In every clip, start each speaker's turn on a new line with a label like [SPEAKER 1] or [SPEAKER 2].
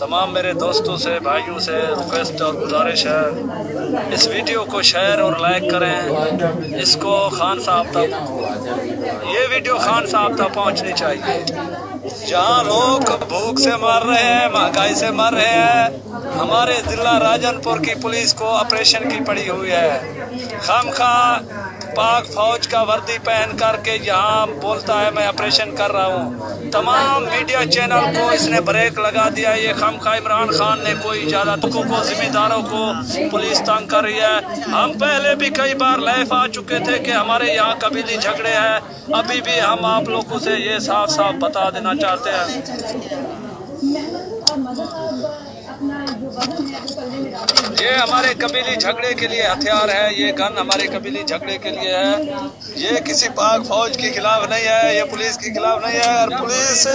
[SPEAKER 1] तमाम मेरे दोस्तों से, भाइयों से रिक्वेस्ट और गुजारिश है, इस वीडियो को शेयर और लाइक करें। इसको खान साहब तक, ये वीडियो खान साहब तक पहुंचनी चाहिए। जहाँ लोग भूख से मर रहे हैं, महंगाई से मर रहे हैं, हमारे जिला राजनपुर की पुलिस को ऑपरेशन की पड़ी हुई है। खामखा पाक फौज का वर्दी पहन करके यहाँ बोलता है मैं ऑपरेशन कर रहा हूँ। तमाम मीडिया चैनल को इसने ब्रेक लगा दिया। ये खामखा इमरान खान ने कोई ज़्यादा लोगों को, जिम्मेदारों को पुलिस तंग कर रही है। हम पहले भी कई बार लाइव आ चुके थे कि हमारे यहाँ कबीली झगड़े हैं। अभी भी हम आप लोगों से ये साफ साफ बता देना चाहते हैं, ये हमारे कबीली झगड़े के लिए हथियार है, ये गन हमारे कबीली झगड़े के लिए है। ये किसी पाक फौज के खिलाफ नहीं है, ये पुलिस के खिलाफ नहीं है। और पुलिस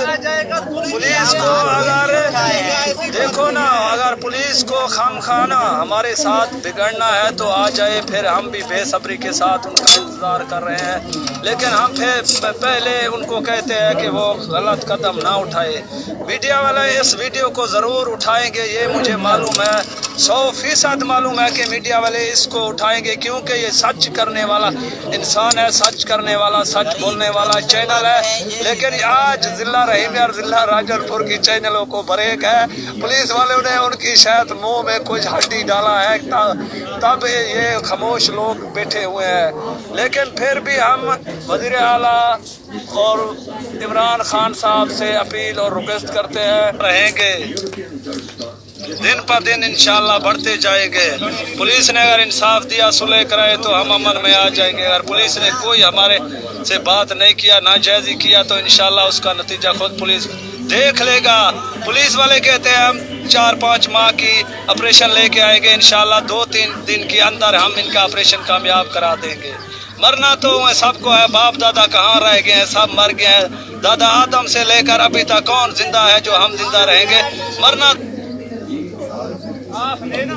[SPEAKER 1] को अगर देखो ना, अगर पुलिस को खामखाना हमारे साथ बिगड़ना है तो आ जाए, फिर हम भी बेसब्री के साथ उनका इंतजार कर रहे हैं। लेकिन हम फिर पहले उनको कहते हैं कि वो गलत कदम ना उठाए। मीडिया वाले इस वीडियो को ज़रूर उठाएंगे, ये मुझे मालूम है, 100% मालूम है कि मीडिया वाले इसको उठाएंगे, क्योंकि ये सच करने वाला इंसान है, सच करने वाला, सच बोलने वाला चैनल है। लेकिन आज जिला रहीम और जिला राजनपुर की चैनलों को ब्रेक है। पुलिस वालों ने उनकी शायद मुंह में कुछ हड्डी डाला है, तब ये खामोश लोग बैठे हुए हैं। लेकिन फिर भी हम वज़ीर आला और इमरान खान साहब से अपील और रिक्वेस्ट करते हैं, रहेंगे दिन पर दिन इंशाल्लाह बढ़ते जाएंगे। पुलिस ने अगर इंसाफ दिया, सुलह कराए तो हम अमन में आ जाएंगे। अगर पुलिस ने कोई हमारे से बात नहीं किया, नाजायज़ी किया, तो इंशाल्लाह उसका नतीजा खुद पुलिस देख लेगा। पुलिस वाले कहते हैं हम 4-5 माह की ऑपरेशन लेके आएंगे, इंशाल्लाह 2-3 दिन के अंदर हम इनका ऑपरेशन कामयाब करा देंगे। मरना तो सबको है, बाप दादा कहाँ रह गए हैं, सब मर गए हैं। दादा आदम से लेकर अभी तक कौन जिंदा है जो हम जिंदा रहेंगे? मरना आप लेना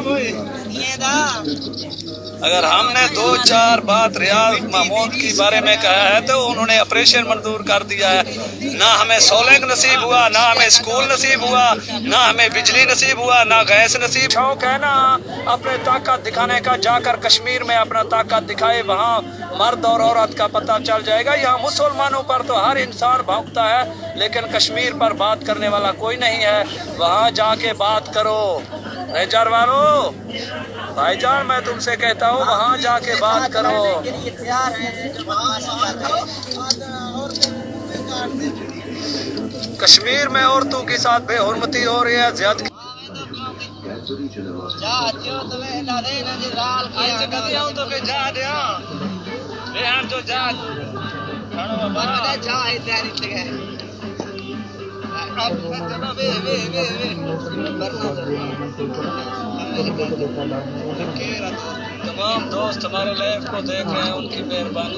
[SPEAKER 1] अगर हमने 2-4 बात रियाज महमूद के बारे में कहा है तो उन्होंने ऑपरेशन मंजूर कर दिया है। ना हमें सोलंग नसीब हुआ, ना हमें स्कूल नसीब हुआ, ना हमें बिजली नसीब हुआ, ना गैस नसीब। शौक है ना अपने ताकत दिखाने का, जाकर कश्मीर में अपना ताकत दिखाए, वहाँ मर्द और औरत का पता चल जाएगा। यहाँ मुसलमानों पर तो हर इंसान भौंकता है, लेकिन कश्मीर पर बात करने वाला कोई नहीं है। वहाँ जाके बात करो रेजर वालों, भाईजान मैं तुमसे कहता हूँ वहाँ जाके बात करो। कश्मीर में औरतों के साथ बेहुरमती हो रही है, ज्यादा तमाम दोस्त हमारे लाइव को देख रहे हैं, उनकी मेहरबानी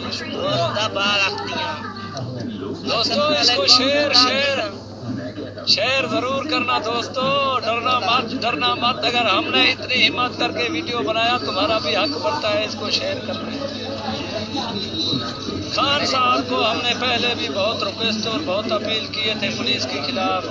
[SPEAKER 1] दोस्तों। इसको शेयर जरूर करना दोस्तों, डरना मत। अगर हमने इतनी हिम्मत करके वीडियो बनाया, तुम्हारा भी हक बनता है इसको शेयर करने। खान साहब को हमने पहले भी बहुत रिक्वेस्ट और बहुत अपील किए थे पुलिस के खिलाफ,